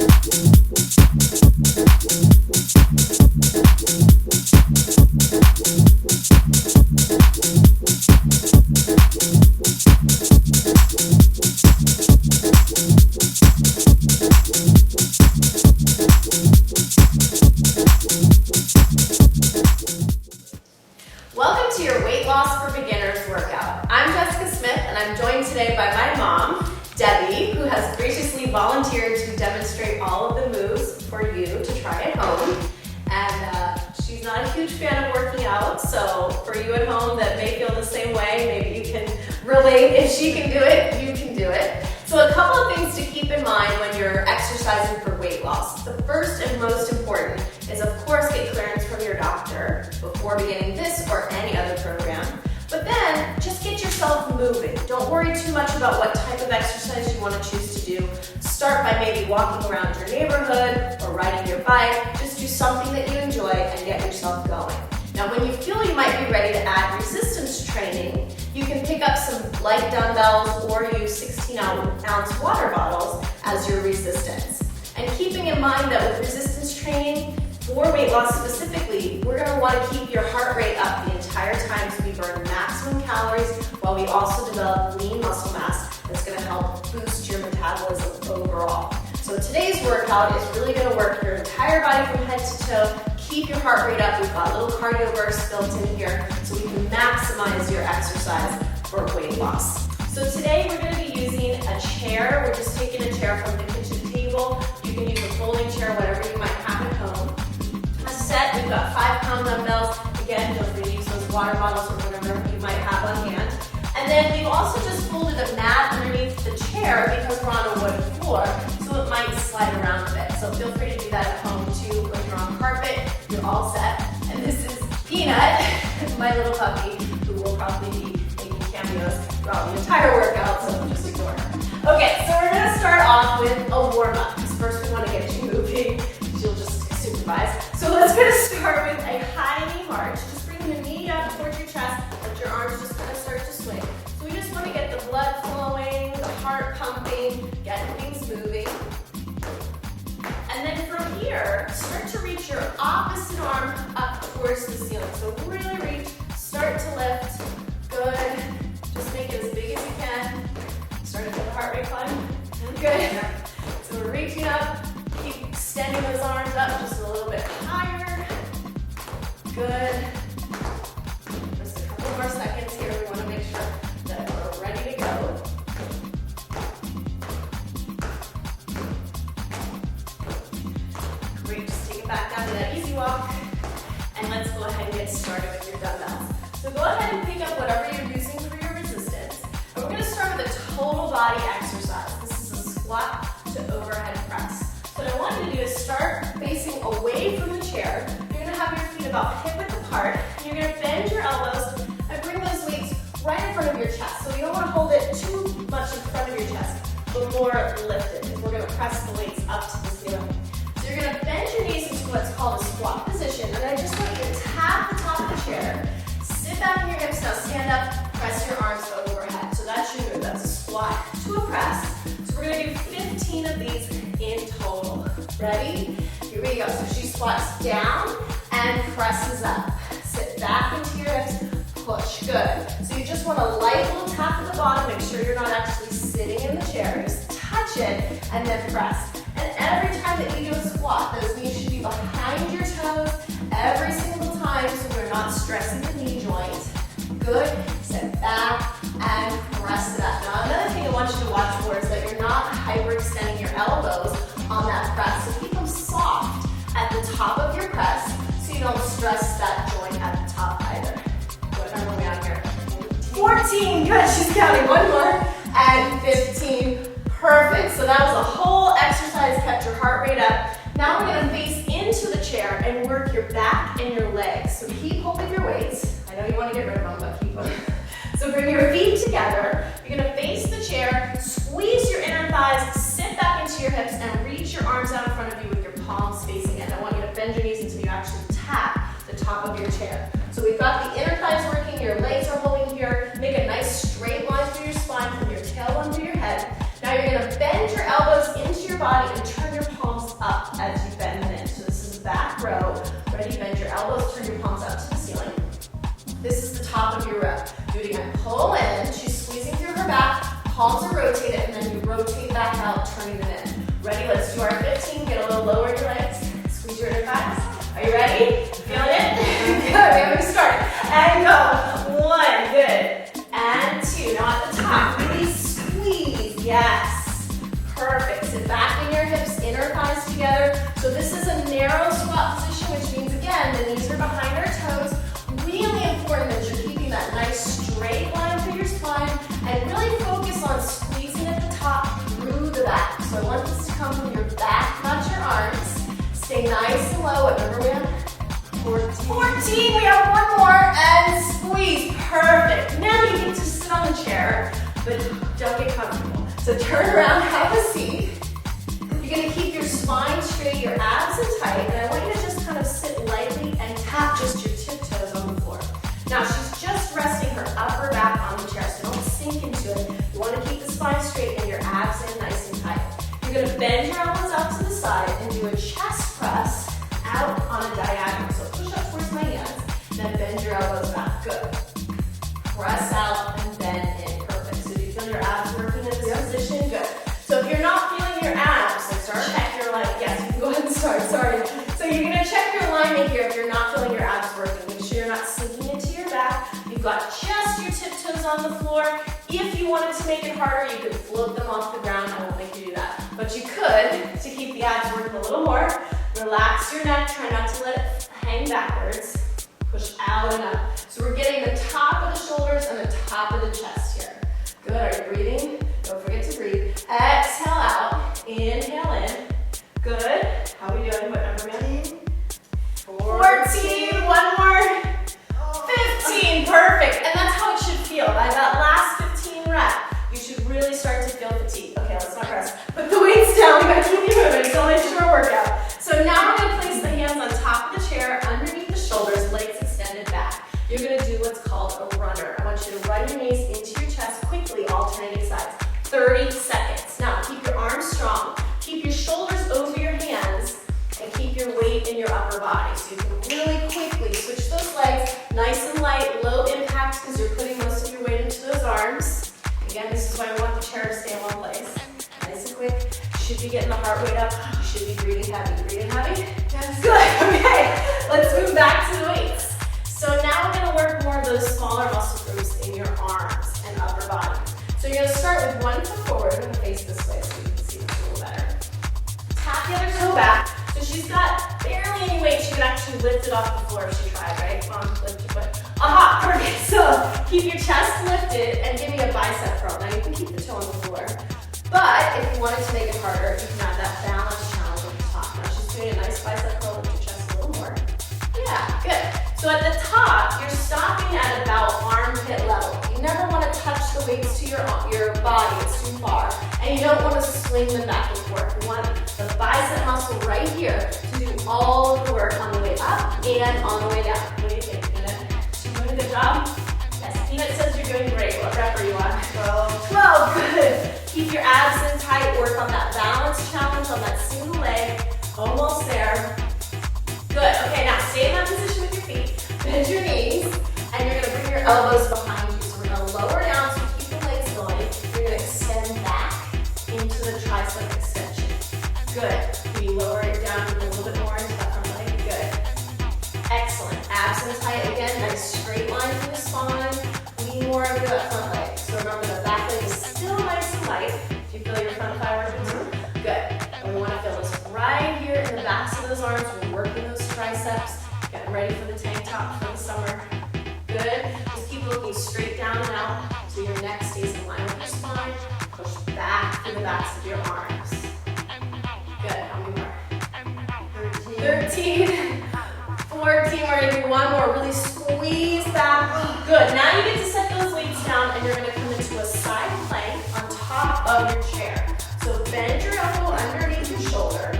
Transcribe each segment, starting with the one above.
Welcome to your Weight Loss for Beginners workout. I'm Jessica Smith and I'm joined today by my mom, Debbie, who has graciously volunteered to demonstrate all of the moves for you to try at home. And she's not a huge fan of working out, so for you at home that may feel the same way, maybe you can relate. If she can do it, you can do it. So a couple of things to keep in mind when you're exercising for weight loss. The first and most important is, of course, get clearance from your doctor before beginning this or any other program. But then, just get yourself moving. Don't worry too much about what type of exercise you want to choose to do. Start by maybe walking around your neighborhood or riding your bike. Just do something that you enjoy and get yourself going. Now, when you feel you might be ready to add resistance training, you can pick up some light dumbbells or use 16-ounce water bottles as your resistance. And keeping in mind that with resistance training, for weight loss specifically, we're going to want to keep your heart rate up the entire time so we burn maximum calories while we also develop lean muscle mass that's going to help boost your metabolism overall. So today's workout is really going to work your entire body from head to toe. Keep your heart rate up. We've got little cardio bursts built in here so we can maximize your exercise for weight loss. So today we're going to be using a chair. We're just taking a chair from the kitchen table. You can use a folding chair, whatever you might have at home. A set, we've got 5-pound dumbbells. Again, feel free to use those water bottles or whatever you might have on hand. And then we've also just folded a mat underneath the chair because we're on a wooden floor, so it might slide around a bit. So feel free to do that at home too. When you're on carpet, you're all set. And this is Peanut, my little puppy, who will probably be making cameos throughout the entire workout, so just ignore her. Okay, so we're going to start off with a warm-up, because first we want to get you moving. She'll just supervise. So let's going to start with a high knee march. Just bring the knee down towards your chest, let your arms just kind of start to swing. So we just want to get the blood flowing, the heart pumping, get things moving. And then from here, start to reach your opposite arm up towards the ceiling. So really reach, start to lift. Good. Just make it as big as you can. Start to feel the heart rate climb. Good. So we're reaching up. Keep extending those arms up just a little bit higher. Good. Just a couple more seconds here. We want to make sure that we're ready to go. Great. Just take it back down to that easy walk. And let's go ahead and get started with your dumbbells. So go ahead and pick up whatever you're using for your resistance. And we're going to start with a total body exercise. This is a squat to overhead press. So what I want you to do is start facing away from the chair. You're going to have your feet about hip-width apart. And you're going to bend your elbows and bring those weights right in front of your chest. So you don't want to hold it too much in front of your chest, but more lifted, because we're going to press the weights up to the ceiling. So you're going to bend your knees into what's called a squat position. And I just want you to tap the top of the chair. Sit back in your hips, now stand up, press your arms overhead. So that's your move, that's a squat to a press. So we're gonna do 15 of these in total. Ready? Here we go. So she squats down and presses up. Sit back into your hips, push, good. So you just want a light little tap at the bottom, make sure you're not actually sitting in the chair, just touch it and then press. And every time that you do a squat, those knees should be behind your toes every single time so we're not stressing the knee joint. Good. Sit back and press it up. Now another thing I want you to watch for is that you're not hyperextending your elbows on that press. So keep them soft at the top of your press so you don't stress that joint at the top either. Good. I'm going down here. 14. Good. She's counting. One more. And 15. Perfect. So that was a whole exercise, kept your heart rate up. Now we're going to face into the chair and work your back and your legs. So keep holding your weights. I know you want to get rid of them, but keep them. So bring your feet together. You're going to face the chair, squeeze your inner thighs, sit back into your hips, and reach your arms out in front of you with your palms facing in. I want you to bend your knees until you actually tap the top of your chair. So we've got the inner thighs working, your legs are holding here. Make a nice straight line through your spine from your tailbone to your head. Now you're going to bend your elbows into your body and turn your palms is the top of your row. Do it again. Pull in. She's squeezing through her back. Palms are rotated, and then you rotate back out, turning them in. Ready? Let's do our 15. Get a little lower in your legs. Squeeze your inner thighs. Are you ready? Feeling it? Good. We haven't started. And go. 1. Good. And 2. Now at the top, really squeeze. Yes. Perfect. Sit back in your hips, inner thighs together. So this is a narrow squat position, which means, again, the knees are behind our toes. Really important that you're keeping that nice straight line through your spine and really focus on squeezing at the top through the back. So I want this to come from your back, not your arms. Stay nice and low. What number we have? 14. We have one more. And squeeze. Perfect. Now you can just sit on the chair, but don't get comfortable. So turn around, have a seat. You're going to keep your spine straight, your abs in tight, and I want you to just kind of sit lightly and tap just your tiptoes on the floor. Now she's just resting her upper back on the chair, so don't sink into it. You want to keep the spine straight and your abs in nice and tight. You're going to bend your elbows out to the side and do a chest press out on a diagonal. So push up towards my hands, then bend your elbows back. Good. Press out and bend in. Perfect. So do you feel your abs working in this position? Good. So if you're not feeling your abs, check your alignment. Yes, you can go ahead and start. Sorry. So you're going to check your alignment here if you're not feeling your abs working. Make sure you're not sinking into your back. You've got just your tiptoes on the floor. If you wanted to make it harder, you could float them off the ground. I won't make you do that. But you could, to keep the abs working a little more, relax your neck. Try not to let it hang backwards. Push out and up. So we're getting the top of the shoulders and the top of the chest here. Good. Are you breathing? Don't forget to breathe. Exhale out. Inhale in. Good. How are we doing? What number, man? 14. One more. 15. Perfect. And that's how it should feel. By that last 15 reps, you should really start to feel fatigue. Okay, let's not rest. Put the weights down. We gotta keep you moving. It's only a short workout. So now we're gonna place the hands on top of the chair, underneath the shoulders, legs extended back. You're gonna do what's called a runner. I want you to run your knees into your chest quickly, alternating sides. 30 seconds. Now keep your arms strong. Keep your shoulders over your hands and keep your weight in your upper body. So you can really quickly switch those legs, nice and light, low impact because you're putting most of your weight into those arms. Again, this is why we want the chair to stay in one place. Nice and quick. You should be getting the heart rate up. You should be breathing heavy. Breathing heavy? Yes. Good. Okay. Let's move back to the weights. So now we're going to work more of those smaller muscle groups in your arms and upper body. So you're going to start with one foot forward. I'm going to face this way so you can see this a little better. Tap the other toe back. So she's got barely any weight. She can actually lift it off the floor if she tried, right? Come on, lift your foot. Aha, perfect. So keep your chest lifted and give me a bicep curl. Now you can keep the toe on the floor. But if you wanted to make it harder, you can have that balance challenge at the top. Now she's doing a nice bicep curl with your chest a little more. Yeah, good. So at the top, you're stopping at about armpit level. You never want to touch the weights to your body, it's too far. And you don't want to swing them back and forth. You want the bicep muscle right here to do all of the work on the way up and on the way down. What do you think, Peanut? You doing a good job? Yes, Peanut says you're doing great. What rep are you on? 12, good. Keep your abs in tight, work on that balance challenge on that single leg. Almost there. Good, okay, now stay in that position with your feet. Bend your knees, and you're gonna bring your elbows behind you. So we're gonna lower down so you keep the legs going. You're gonna extend back into the tricep extension. Good. Can you lower it down a little bit more into that front leg? Good. Excellent. Abs in tight again. Nice straight line through the spine. Lean more into that front leg. So remember the back leg is still nice and light. Do you feel your front thigh working too? Good. And we want to feel this right here in the backs of those arms. We're working those triceps. Getting ready for the tank top for the summer. Good. Just keep looking straight down and out so your neck stays in line with your spine. Push back through the backs of your arms. Good. How many more? 13. 14. We're going to do one more. Really squeeze back. Good. Now you get to set those weights down and you're going to come into a side plank on top of your chair. So bend your elbow underneath your shoulder.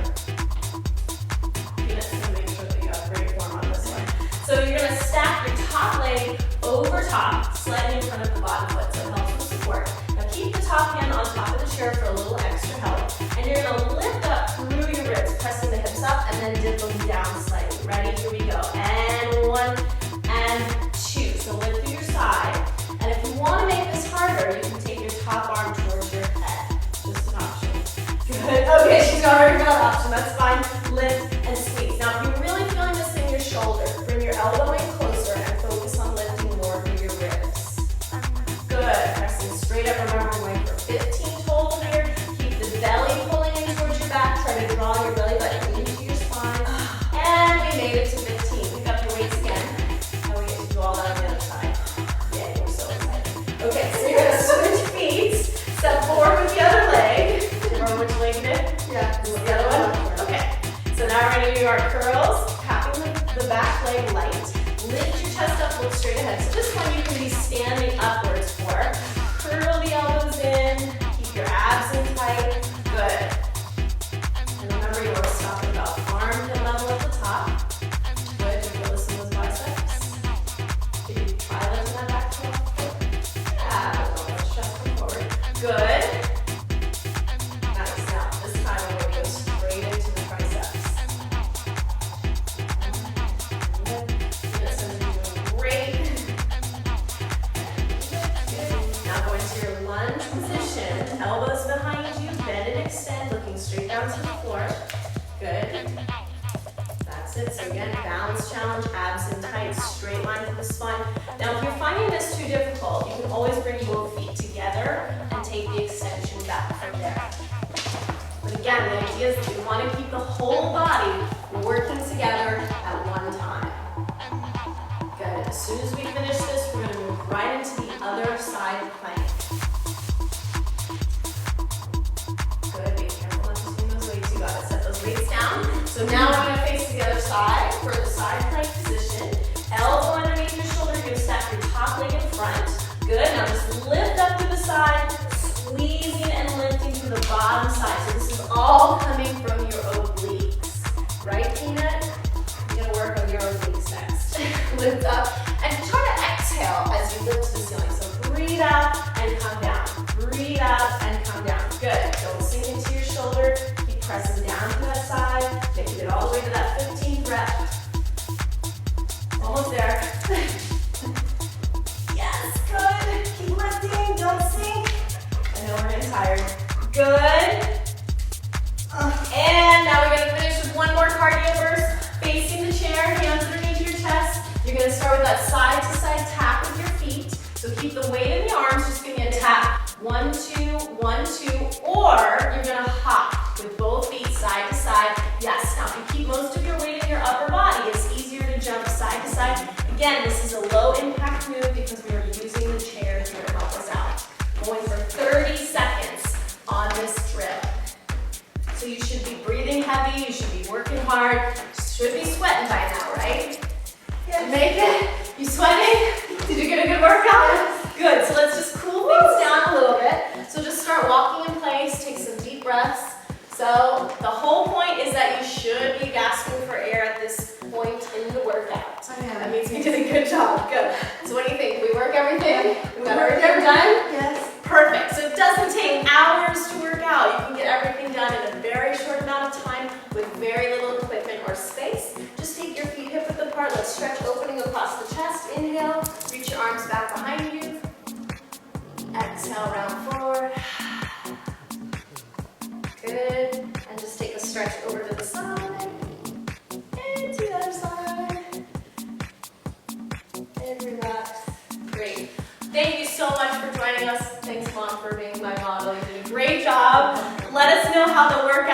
Peanut's going to make sure that you have great form on this one. So you're going to stack your top leg over top, slightly in front of the bottom foot, so it helps with support. Now keep the top hand on top of the chair for a little extra help. And you're going to lift up through your ribs, pressing the hips up and then dip them down slightly. Ready? Here we go. And 1 and 2. So lift you can take your top arm towards your head. Just an option. Good. Okay, she's already got an option. That's fine. Lift and squeeze. Now, if you're really feeling this in your shoulder, bring your elbow in closer and focus on lifting more through your ribs. Good. Pressing straight up. Remember, we're going for 15 total here. Keep the belly pulling in towards your back. Try to draw your belly button into your spine. And we made it to 15. Pick up your weights again. Now we get to do all that on the other side. Yeah, you're so excited. Okay, so you're going to switch feet. Step forward with the other leg. Remember which leg you did? Yeah. The other one? Okay. So now we're going to do our curls. Tapping the back leg light. Lift your chest up, look straight ahead. So this one you can be standing upwards for. Curl the elbows in. Keep your abs in tight. Good. And remember, you want to stop at about armpit level at the top. Good. You'll listen to those biceps. Can you try lifting that back to the yeah. Let's chest come forward. Good. Nice. Now, this time we're going to go straight into the triceps. This is doing great. Now go into your lunge position. Elbows behind you, bend and extend, looking straight down to the floor. Good. That's it. So again, balance challenge, abs in tight, straight line to the spine. Now if you're finding this too difficult, you can always bring both feet together and take the extension back from there. But again, the idea is that we want to keep the whole body working together at one time. Good. As soon as we finish this, we're going to move right into the other side plank. Good. Be careful not to swing those weights. You got it. Set those weights down. So now we're going to face the other side for the side plank position. Elbow underneath your shoulder. You're going to stack your top leg in front. Good. Now just lift up to the side, squeezing and lifting to the bottom side. So this is all coming from your obliques. Right, Peanut? You're going to work on your obliques next. Lift up and try to exhale as you lift to the ceiling. So breathe out and come down. Breathe out and come down. Good. Don't sink into your shoulder. Keep pressing down to that side. Make it all the way to that 15th rep. Almost there. Yes, good. Keep lifting. Don't sink. I know we're getting tired. Good. And now we're going to finish with one more cardio burst. Facing the chair, hands underneath your chest. You're going to start with that side-to-side tap with your feet. So keep the weight in the arms, just give me a tap. 1, 2, 1, 2. Or you're going to hop with both feet side to side. Yes, now if you keep most of your weight in your upper body, it's easier to jump side to side. Again, this is a low impact move because we are using the chair here to help us out. Going for 30 seconds on this drill. So you should be breathing heavy, you should be working hard, you should be sweating by now, right? Yeah. Make it? You sweating? Did you get a good workout? Good, so let's just cool things down a little bit. So just start walking in place, take some deep breaths. So the whole point is that you should be gasping for air at this point in the workout. That means we did a good job. Good. So what do you think? We work everything? We got everything done? Yes. Perfect. So it doesn't take hours to work out. You can get everything done in a very short amount of time with very little equipment or space. Just take your feet hip width apart. Let's stretch opening across the chest. Inhale. Reach your arms back behind you. Exhale, round forward. Good. And just take a stretch over to the side. And to the other side. And relax. Great. Thank you so much for joining us. Thanks, Mom, for being my model. You did a great job. Let us know how the workout